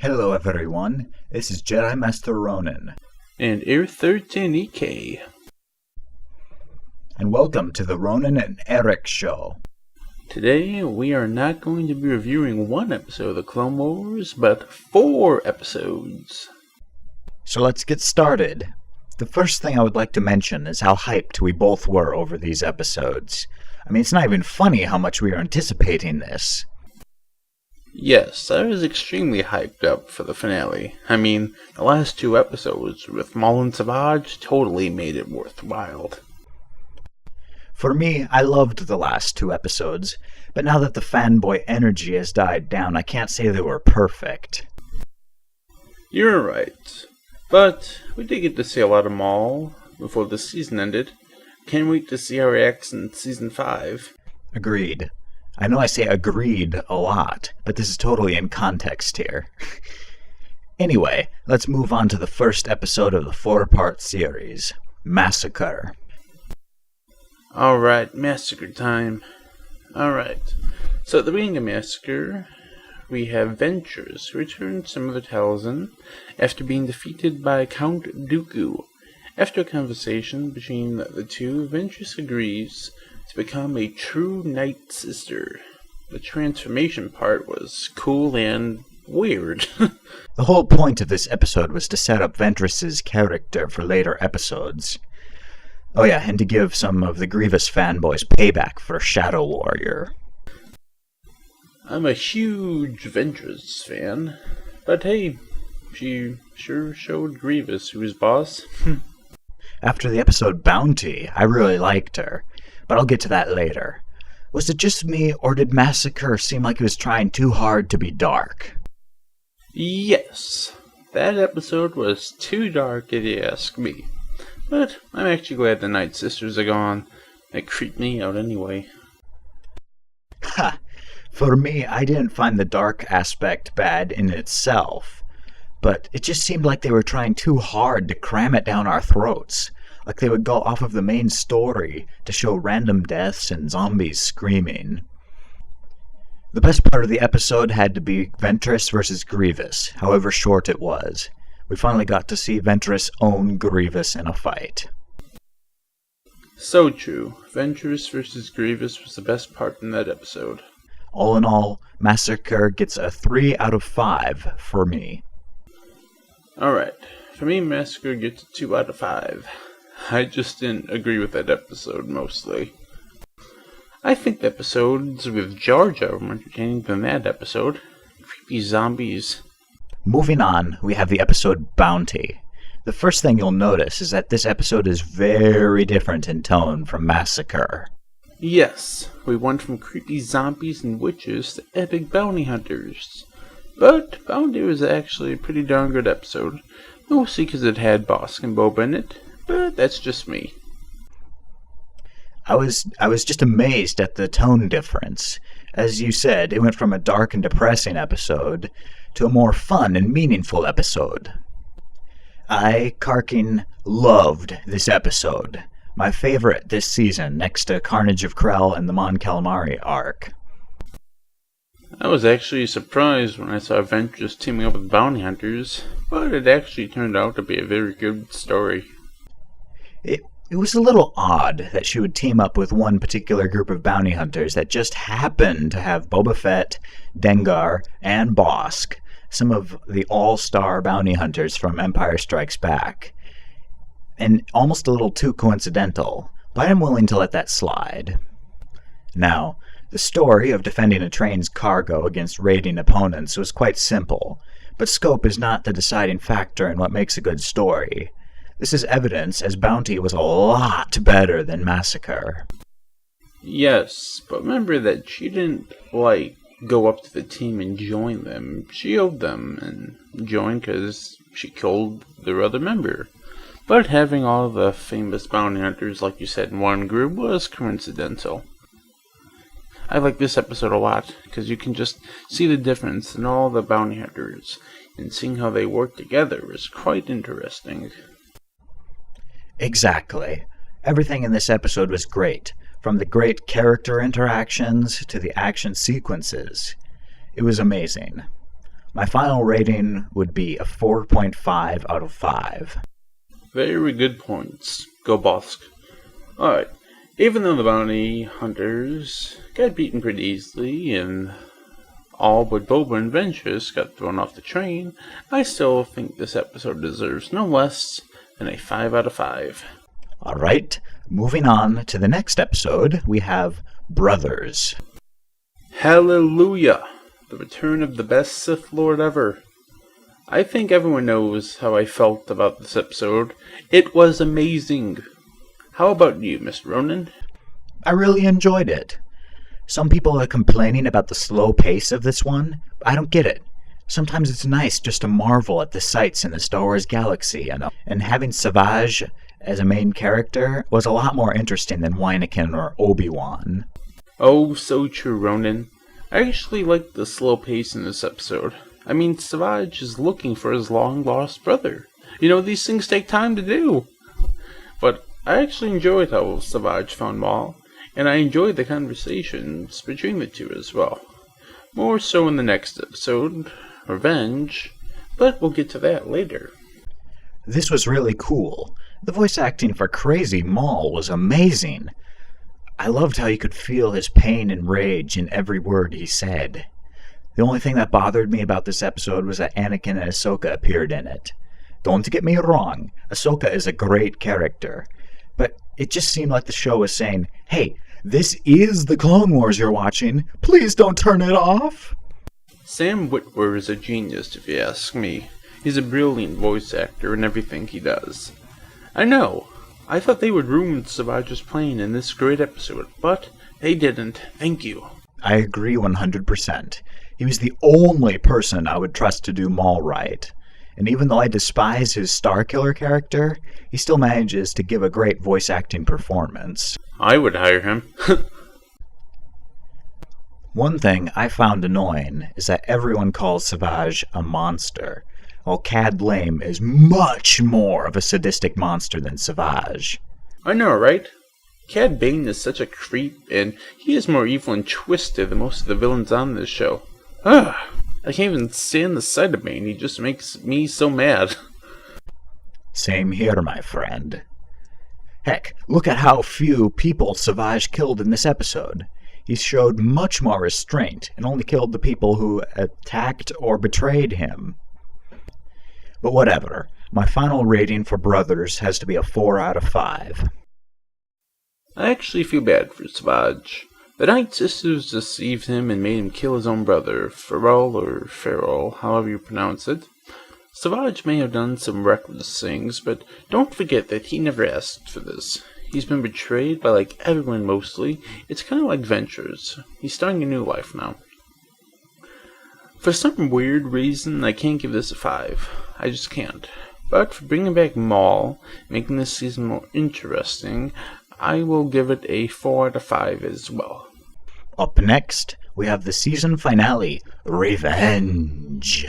Hello everyone, this is Jedi Master Ronin. And Air 13 EK. And welcome to the Ronin and Eric Show. Today we are not going to be reviewing one episode of the Clone Wars, but 4 episodes. So let's get started. The first thing I would like to mention is how hyped we both were over these episodes. I mean, it's not even funny how much we are anticipating this. Yes, I was extremely hyped up for the finale. I mean, the last 2 episodes with Maul and Savage totally made it worthwhile. For me, I loved the last 2 episodes, but now that the fanboy energy has died down, I can't say they were perfect. You're right. But we did get to see a lot of Maul before the season ended. Can't wait to see how he acts in Season 5. Agreed. I know I say agreed a lot, but this is totally in context here. Anyway, let's move on to the first episode of the 4-part series, Massacre. Alright, Massacre time. Alright, so at the beginning of Massacre, we have Ventress who returns to Mother Talzin after being defeated by Count Dooku. After a conversation between the two, Ventress agrees to become a true Night Sister. The transformation part was cool and weird. The whole point of this episode was to set up Ventress's character for later episodes. Oh yeah, and to give some of the Grievous fanboys payback for Shadow Warrior. I'm a huge Ventress fan, but hey, she sure showed Grievous who's boss. After the episode Bounty, I really liked her, but I'll get to that later. Was it just me, or did Massacre seem like it was trying too hard to be dark? Yes, that episode was too dark if you ask me. But I'm actually glad the Night Sisters are gone. They creep me out anyway. Ha! For me, I didn't find the dark aspect bad in itself, but it just seemed like they were trying too hard to cram it down our throats. Like they would go off of the main story to show random deaths and zombies screaming. The best part of the episode had to be Ventress versus Grievous, however short it was. We finally got to see Ventress own Grievous in a fight. So true. Ventress versus Grievous was the best part in that episode. All in all, Massacre gets a 3 out of 5 for me. Alright, for me Massacre gets a 2 out of 5. I just didn't agree with that episode mostly. I think the episodes with Jar Jar were more entertaining than that episode. Creepy zombies. Moving on, we have the episode Bounty. The first thing you'll notice is that this episode is very different in tone from Massacre. Yes, we went from creepy zombies and witches to epic bounty hunters. But Bounty was actually a pretty darn good episode. Mostly because it had Bosk and Boba in it, but that's just me. I was just amazed at the tone difference. As you said, it went from a dark and depressing episode to a more fun and meaningful episode. I, Karkin, loved this episode. My favorite this season, next to Carnage of Krell and the Mon Calamari arc. I was actually surprised when I saw Ventress teaming up with bounty hunters, but it actually turned out to be a very good story. It was a little odd that she would team up with one particular group of bounty hunters that just happened to have Boba Fett, Dengar, and Bosk, some of the all-star bounty hunters from Empire Strikes Back. And almost a little too coincidental, but I'm willing to let that slide. Now, the story of defending a train's cargo against raiding opponents was quite simple, but scope is not the deciding factor in what makes a good story. This is evidence, as Bounty was a lot better than Massacre. Yes, but remember that she didn't, go up to the team and join them. She owed them and joined because she killed their other member. But having all the famous bounty hunters, like you said, in one group was coincidental. I like this episode a lot, because you can just see the difference in all the bounty hunters, and seeing how they work together is quite interesting. Exactly. Everything in this episode was great, from the great character interactions to the action sequences. It was amazing. My final rating would be a 4.5 out of 5. Very good points. Go Bosk. Alright, even though the bounty hunters got beaten pretty easily and all but Boba and Ventress got thrown off the train, I still think this episode deserves no less than a 5 out of 5. Alright, moving on to the next episode, we have Brothers. Hallelujah! The return of the best Sith Lord ever. I think everyone knows how I felt about this episode. It was amazing. How about you, Mr. Ronin? I really enjoyed it. Some people are complaining about the slow pace of this one. I don't get it. Sometimes it's nice just to marvel at the sights in the Star Wars galaxy, and having Savage as a main character was a lot more interesting than Wynakin or Obi-Wan. Oh, so true, Ronin. I actually like the slow pace in this episode. I mean, Savage is looking for his long-lost brother. You know, these things take time to do. But I actually enjoyed how Savage found Maul, and I enjoyed the conversations between the two as well. More so in the next episode, Revenge, but we'll get to that later. This was really cool. The voice acting for Crazy Maul was amazing. I loved how you could feel his pain and rage in every word he said. The only thing that bothered me about this episode was that Anakin and Ahsoka appeared in it. Don't get me wrong, Ahsoka is a great character, but it just seemed like the show was saying, hey, this is the Clone Wars you're watching, please don't turn it off. Sam Witwer is a genius if you ask me. He's a brilliant voice actor in everything he does. I know, I thought they would ruin Savage's plane in this great episode, but they didn't. Thank you. I agree 100%. He was the only person I would trust to do Maul right. And even though I despise his Starkiller character, he still manages to give a great voice acting performance. I would hire him. One thing I found annoying is that everyone calls Savage a monster, while Cad Lame is much more of a sadistic monster than Savage. I know, right? Cad Bane is such a creep, and he is more evil and twisted than most of the villains on this show. I can't even stand the sight of Bane, he just makes me so mad. Same here, my friend. Heck, look at how few people Savage killed in this episode. He showed much more restraint and only killed the people who attacked or betrayed him. But whatever, my final rating for Brothers has to be a 4 out of 5. I actually feel bad for Savage. The Night Sisters deceived him and made him kill his own brother, Farrell or Farrell, however you pronounce it. Savage may have done some reckless things, but don't forget that he never asked for this. He's been betrayed by everyone mostly. It's kind of like Ventress. He's starting a new life now. For some weird reason, I can't give this a 5. I just can't. But for bringing back Maul, making this season more interesting, I will give it a 4 out of 5 as well. Up next, we have the season finale, Revenge.